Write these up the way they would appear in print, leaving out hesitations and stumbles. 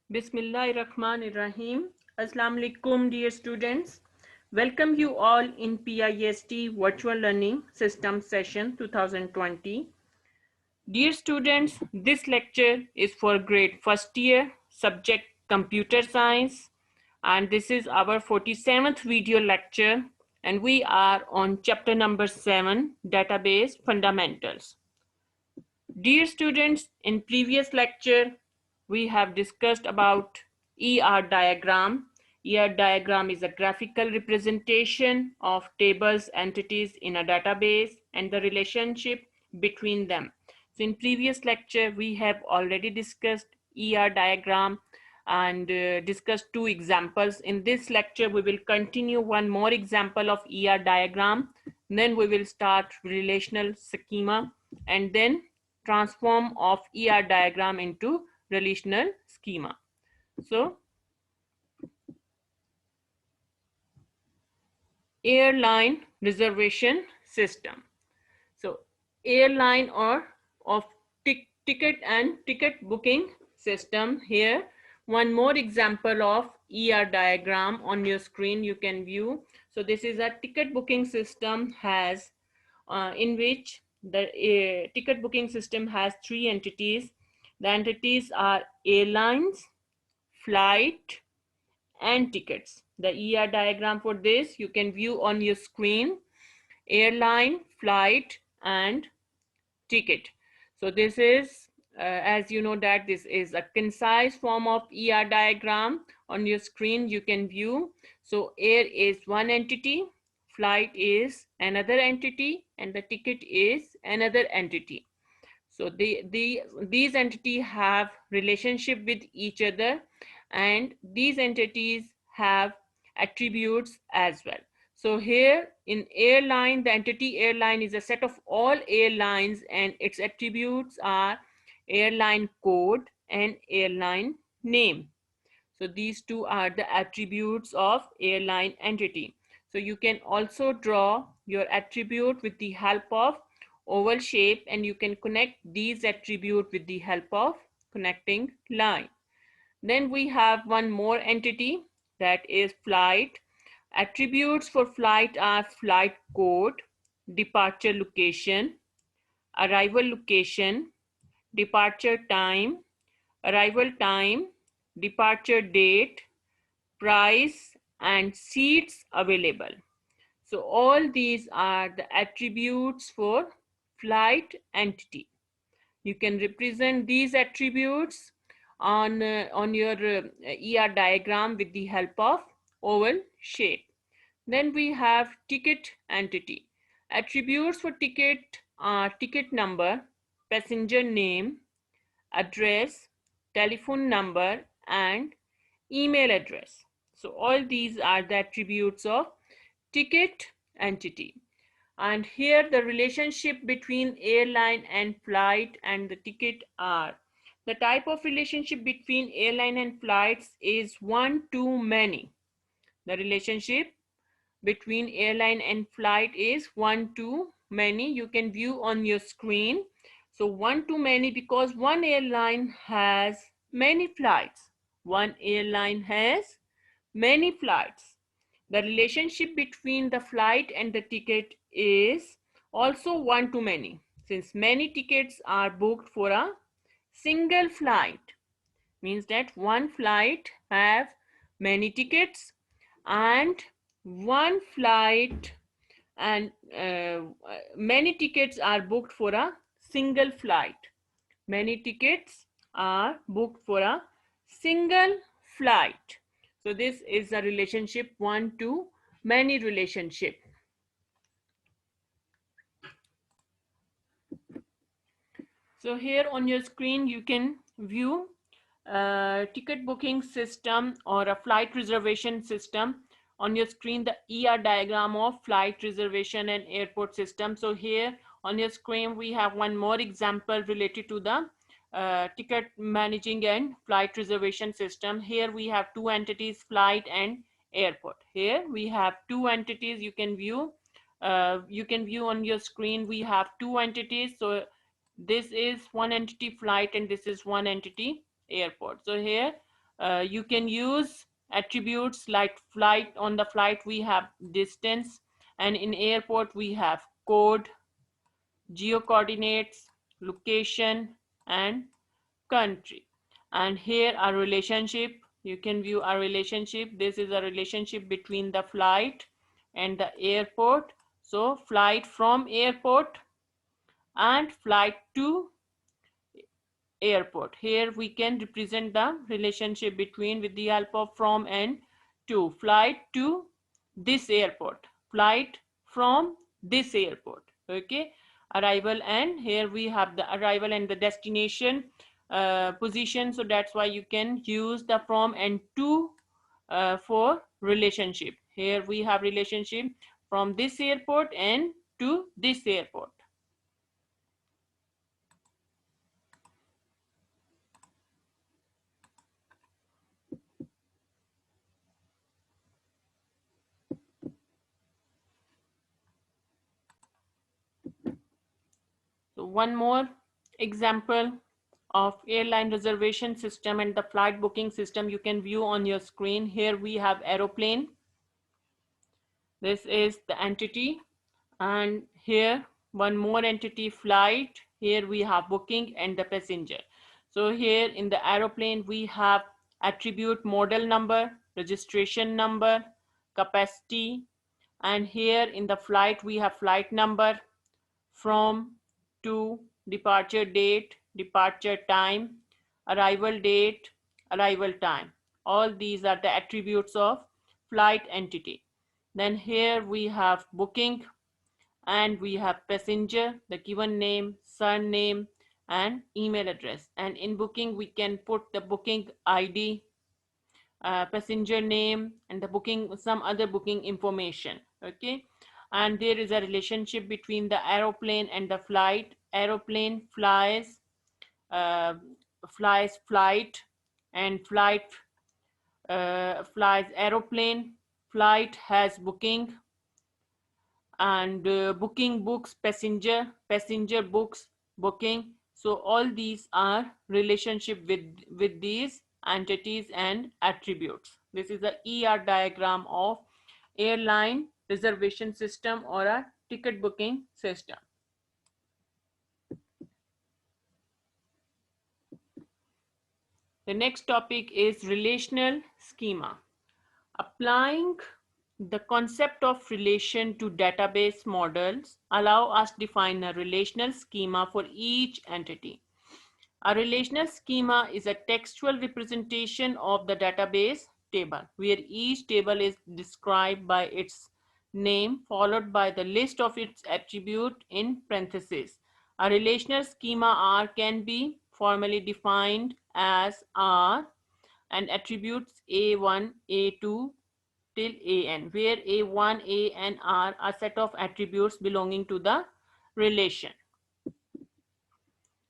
Bismillahirrahmanirrahim. Assalamu alaikum, dear students. Welcome you all in PIST Virtual Learning System Session 2020. Dear students, this lecture is for grade first year, subject Computer Science, and this is our 47th video lecture, and we are on chapter number 7, Database Fundamentals. Dear students, in previous lecture, we have discussed about ER diagram. ER diagram is a graphical representation of tables, entities in a database and the relationship between them. So in previous lecture, we have already discussed ER diagram and discussed two examples. In this lecture, we will continue one more example of ER diagram. Then we will start relational schema and then transform of ER diagram into relational schema. So, airline reservation system. So, airline or of ticket and ticket booking system. Here, one more example of ER diagram on your screen you can view. So, this is a ticket booking system has in which the ticket booking system has three entities. The entities are airlines, flight, and tickets. The ER diagram for this you can view on your screen: airline, flight, and ticket. So this is, as you know that this is a concise form of ER diagram. On your screen you can view. So air is one entity, flight is another entity, and the ticket is another entity. So these entities have relationship with each other, and these entities have attributes as well. So here in airline, the entity airline is a set of all airlines, and its attributes are airline code and airline name. So these two are the attributes of airline entity. So you can also draw your attribute with the help of oval shape, and you can connect these attributes with the help of connecting line. Then we have one more entity, that is flight. Attributes for flight are flight code, departure location, arrival location, departure time, arrival time, departure date, price, and seats available. So all these are the attributes for flight entity. You can represent these attributes on your ER diagram with the help of oval shape. Then we have ticket entity. Attributes for ticket are ticket number, passenger name, address, telephone number, and email address. So all these are the attributes of ticket entity. And here the relationship between airline and flight and the ticket are: the type of relationship between airline and flights is one to many. The relationship between airline and flight is one to many. You can view on your screen. So one to many because one airline has many flights. One airline has many flights. The relationship between the flight and the ticket is also one to many, since many tickets are booked for a single flight. Means that one flight have many tickets, and one flight and many tickets are booked for a single flight. Many tickets are booked for a single flight. So this is a relationship one to many relationship. So here on your screen you can view ticket booking system or a flight reservation system. On your screen the ER diagram of flight reservation and airport system. So here on your screen we have one more example related to the ticket managing and flight reservation system. Here we have two entities, flight and airport. Here we have two entities. You can view on your screen. We have two entities. So this is one entity flight and this is one entity airport. So here You can use attributes like flight. On the flight we have distance, and in airport we have code, geo coordinates, location, and country. And here our relationship, you can view our relationship. This is a relationship between the flight and the airport. So flight from airport and flight to airport. Here we can represent the relationship between with the help of from and to. Flight to this airport, flight from this airport. Okay, arrival, and here we have the arrival and the destination position. So that's why you can use the from and to for relationship. Here we have relationship from this airport and to this airport. So one more example of airline reservation system and the flight booking system you can view on your screen. Here we have aeroplane. This is the entity, and here one more entity, flight. Here we have booking and the passenger. So here in the aeroplane we have attribute model number, registration number, capacity, and here in the flight we have flight number, from, to, departure date, departure time, arrival date, arrival time. All these are the attributes of flight entity. Then here we have booking, and we have passenger, the given name, surname, and email address. And in booking we can put the booking ID, passenger name, and the booking, some other booking information. Okay, and there is a relationship between the aeroplane and the flight. Aeroplane flies, uh, flies flight, and flight flies aeroplane. Flight has booking, and booking books passenger, passenger books booking. So all these are relationship with these entities and attributes. This is the ER diagram of airline reservation system or a ticket booking system. The next topic is relational schema. Applying the concept of relation to database models allow us to define a relational schema for each entity. A relational schema is a textual representation of the database table, where each table is described by its name followed by the list of its attribute in parentheses. A relational schema R can be formally defined as R and attributes A1, A2 till AN, where A1, A, and R are set of attributes belonging to the relation.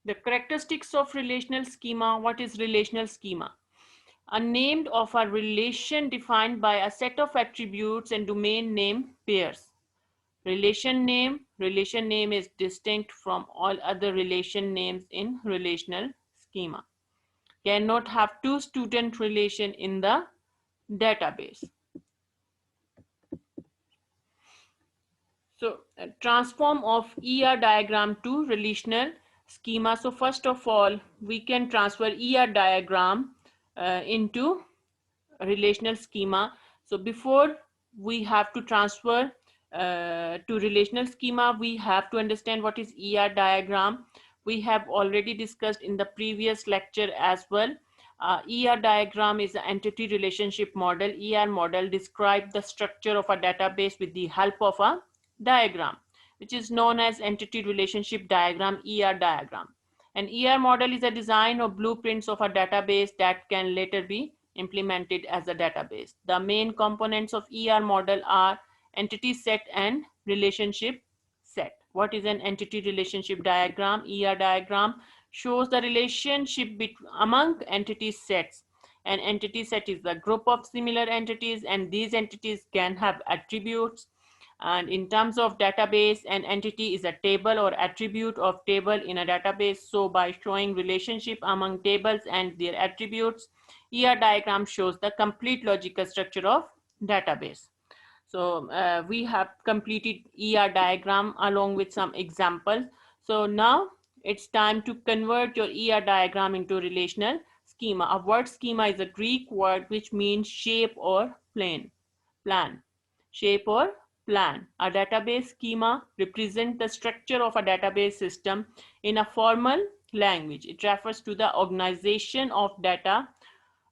The characteristics of relational schema. What is relational schema? A name of a relation defined by a set of attributes and domain name pairs. Relation name is distinct from all other relation names in relational schema. Cannot have two student relation in the database. So transform of ER diagram to relational schema. So first of all, we can transfer ER diagram into relational schema. So before we have to transfer to relational schema, we have to understand what is ER diagram. We have already discussed in the previous lecture as well. ER diagram is an entity relationship model. ER model describes the structure of a database with the help of a diagram, which is known as entity relationship diagram, ER diagram. An ER model is a design or blueprints of a database that can later be implemented as a database. The main components of ER model are entity set and relationship set. What is an entity relationship diagram? ER diagram shows the relationship among entity sets. An entity set is the group of similar entities, and these entities can have attributes, And in terms of database, an entity is a table or attribute of table in a database. So by showing relationship among tables and their attributes, ER diagram shows the complete logical structure of database. So we have completed ER diagram along with some examples. So now it's time to convert your ER diagram into relational schema. A word schema is a Greek word which means shape or plan. Shape or plan. A database schema represents the structure of a database system in a formal language. It refers to the organization of data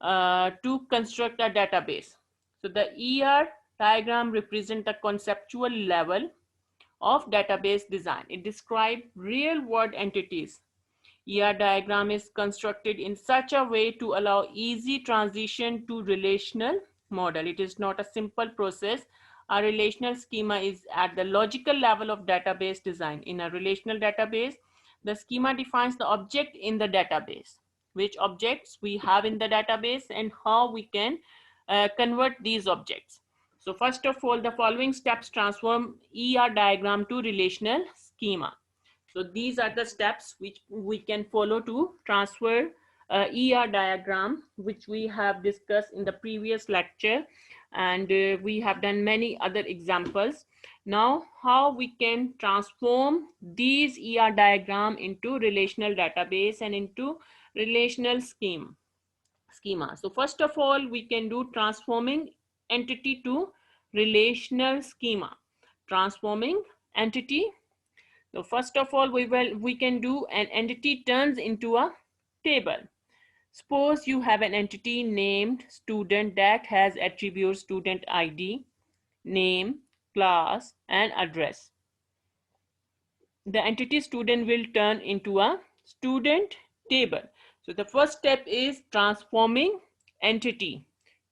to construct a database. So the ER diagram represents the conceptual level of database design. It describes real world entities. ER diagram is constructed in such a way to allow easy transition to relational model. It is not a simple process. A relational schema is at the logical level of database design. In a relational database, the schema defines the object in the database, which objects we have in the database and how we can convert these objects. So first of all, the following steps transform ER diagram to relational schema. So these are the steps which we can follow to transfer ER diagram, which we have discussed in the previous lecture, and we have done many other examples. Now, how we can transform these ER diagram into relational database and into relational schema. So first of all, we can do transforming entity to relational schema. Transforming entity. So first of all, we can do an entity turns into a table. Suppose you have an entity named student that has attributes student ID, name, class, and address. The entity student will turn into a student table. So the first step is transforming entity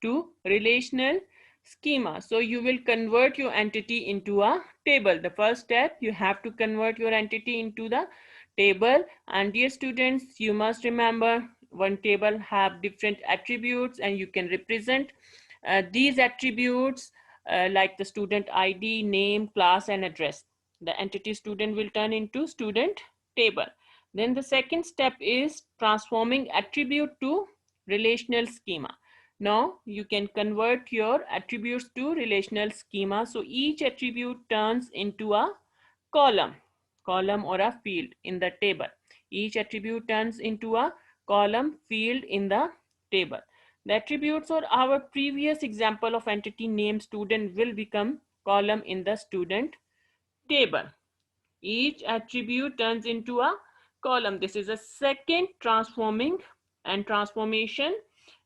to relational schema. So you will convert your entity into a table. The first step, you have to convert your entity into the table. And dear students, you must remember one table have different attributes, and you can represent these attributes like the student ID, name, class, and address. The entity student will turn into student table. Then the second step is transforming attribute to relational schema. Now you can convert your attributes to relational schema. So each attribute turns into a column or a field in the table. Each attribute turns into a column field in the table. The attributes or our previous example of entity name student will become column in the student table. Each attribute turns into a column. This is a second transforming and transformation.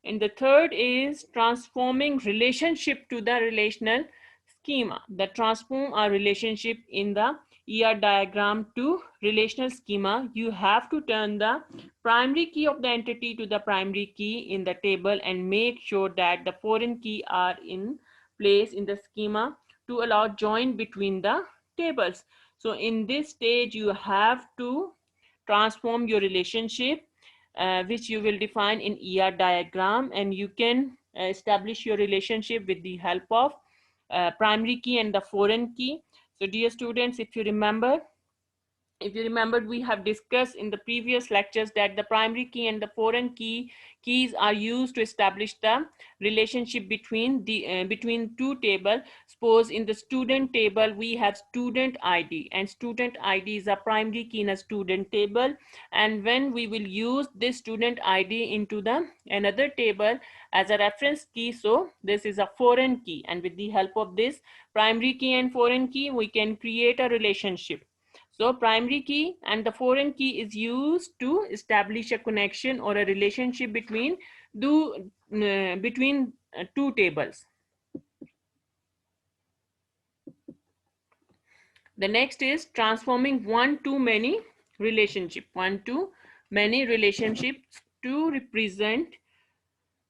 And the third is transforming relationship to the relational schema. The transform a relationship in the ER diagram to relational schema. You have to turn the primary key of the entity to the primary key in the table and make sure that the foreign key are in place in the schema to allow join between the tables. So in this stage, you have to transform your relationship, which you will define in ER diagram, and you can establish your relationship with the help of primary key and the foreign key. So dear students, if you remembered, we have discussed in the previous lectures that the primary key and the foreign keys are used to establish the relationship between between two tables. Suppose in the student table we have student ID, and student ID is a primary key in a student table, and when we will use this student ID into the another table as a reference key, so this is a foreign key, and with the help of this primary key and foreign key we can create a relationship. So primary key and the foreign key is used to establish a connection or a relationship between two tables. The next is transforming one-to-many relationship. One-to-many relationships to represent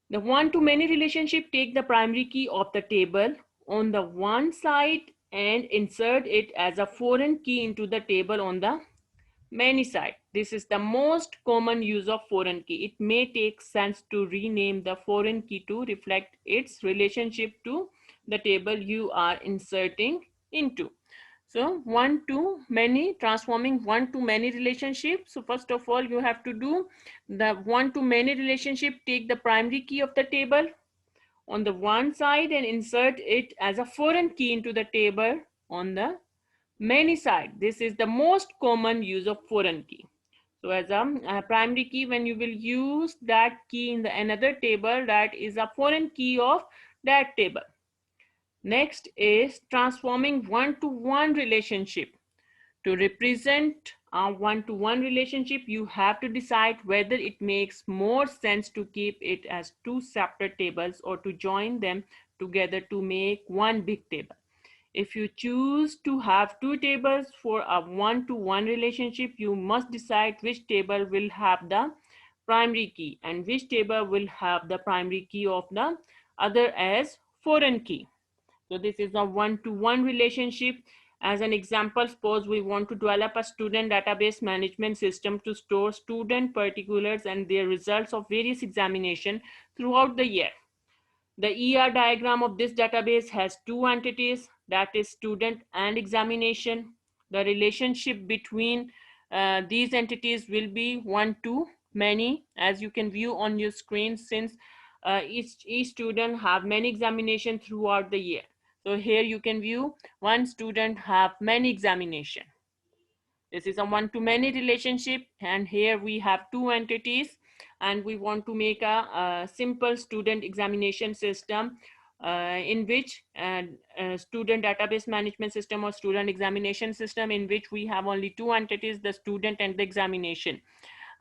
the one-to-many relationship. Take the primary key of the table on the one side and insert it as a foreign key into the table on the many side. This is the most common use of foreign key. It may take sense to rename the foreign key to reflect its relationship to the table you are inserting into. So one to many, transforming one to many relationship. So first of all, you have to do the one to many relationship. Take the primary key of the table on the one side and insert it as a foreign key into the table on the many side. This is the most common use of foreign key. So as a primary key, when you will use that key in the another table, that is a foreign key of that table. Next is transforming one-to-one relationship. To represent a one-to-one relationship, you have to decide whether it makes more sense to keep it as two separate tables or to join them together to make one big table. If you choose to have two tables for a one-to-one relationship, you must decide which table will have the primary key and which table will have the primary key of the other as foreign key. So this is a one-to-one relationship. As an example, suppose we want to develop a student database management system to store student particulars and their results of various examinations throughout the year. The ER diagram of this database has two entities, that is student and examination. The relationship between these entities will be one to many, as you can view on your screen, since each student have many examinations throughout the year. So here you can view one student have many examination. This is a one-to-many relationship, and here we have two entities, and we want to make a simple student examination system in which student database management system or student examination system in which we have only two entities, the student and the examination.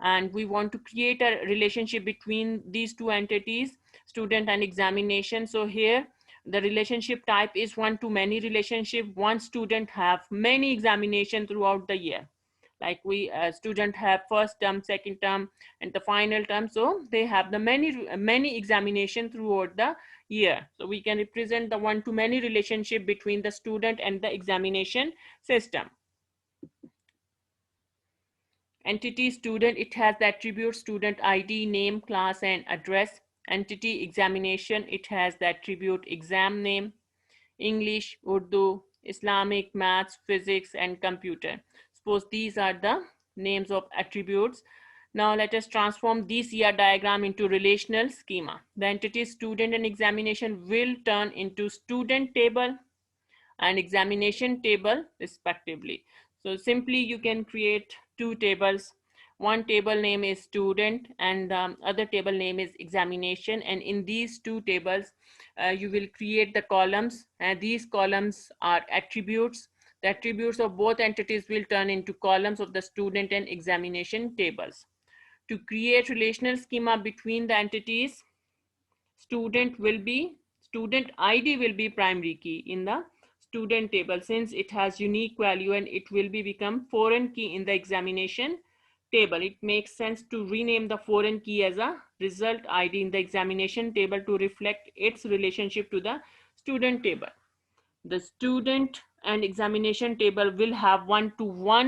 And we want to create a relationship between these two entities, student and examination. So here the relationship type is one to many relationship. One student have many examination throughout the year, like we student have first term, second term, and the final term. So they have the many examination throughout the year. So we can represent the one to many relationship between the student and the examination system. Entity student, it has the attribute student ID, name, class, and address. Entity examination, it has the attribute exam name, English, Urdu, Islamic, maths, physics, and computer. Suppose these are the names of attributes. Now let us transform this ER diagram into relational schema. The entity student and examination will turn into student table and examination table respectively. So simply you can create two tables. One table name is student and other table name is examination, and in these two tables you will create the columns, and these columns are attributes. The attributes of both entities will turn into columns of the student and examination tables. To create relational schema between the entities, student ID will be primary key in the student table, since it has unique value, and it will be become foreign key in the examination table. It makes sense to rename the foreign key as a result ID in the examination table to reflect its relationship to the student table. The student and examination table will have one to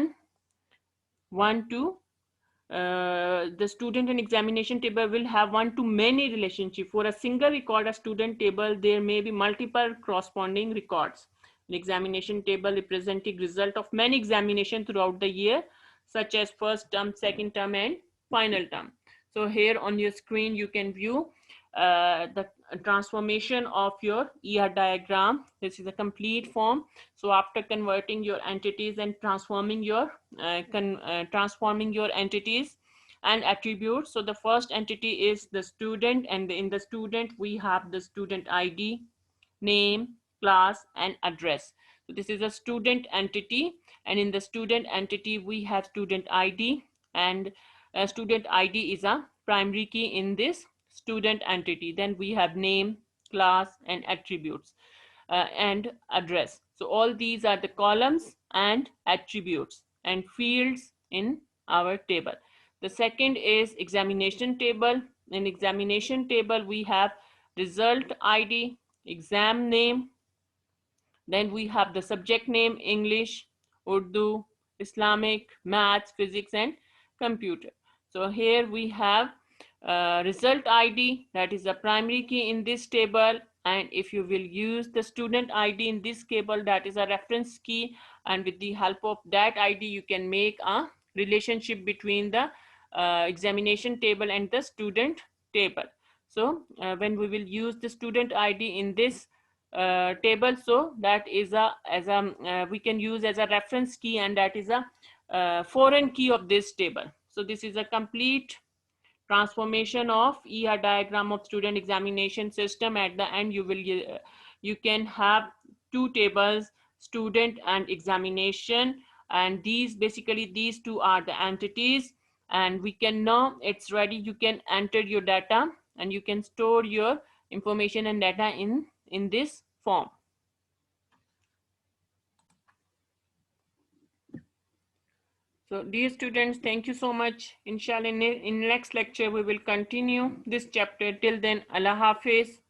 the student and examination table will have one to many relationship. For a single record, a student table, there may be multiple corresponding records. An examination table representing result of many examination throughout the year, such as first term, second term, and final term. So here on your screen, you can view the transformation of your ER diagram. This is a complete form. So after converting your entities and transforming your entities and attributes. So the first entity is the student, and in the student we have the student ID, name, class, and address. So this is a student entity, and in the student entity we have student ID, and student ID is a primary key in this student entity. Then we have name, class, and attributes and address. So all these are the columns and attributes and fields in our table. The second is examination table. In examination table we have result ID, exam name, then we have the subject name English, Urdu, Islamic, maths, physics, and computer. So here we have result ID, that is the primary key in this table, And if you will use the student ID in this table, that is a reference key, and with the help of that ID you can make a relationship between the examination table and the student table. So when we will use the student ID in this table, so that is a we can use as a reference key, and that is a foreign key of this table. So this is a complete transformation of ER diagram of student examination system. At the end you will you can have two tables, student and examination, and these basically these two are the entities, and we can now it's ready. You can enter your data and you can store your information and data in this form. So dear students, thank you so much. Inshallah, in next lecture we will continue this chapter. Till then, Allah Hafiz.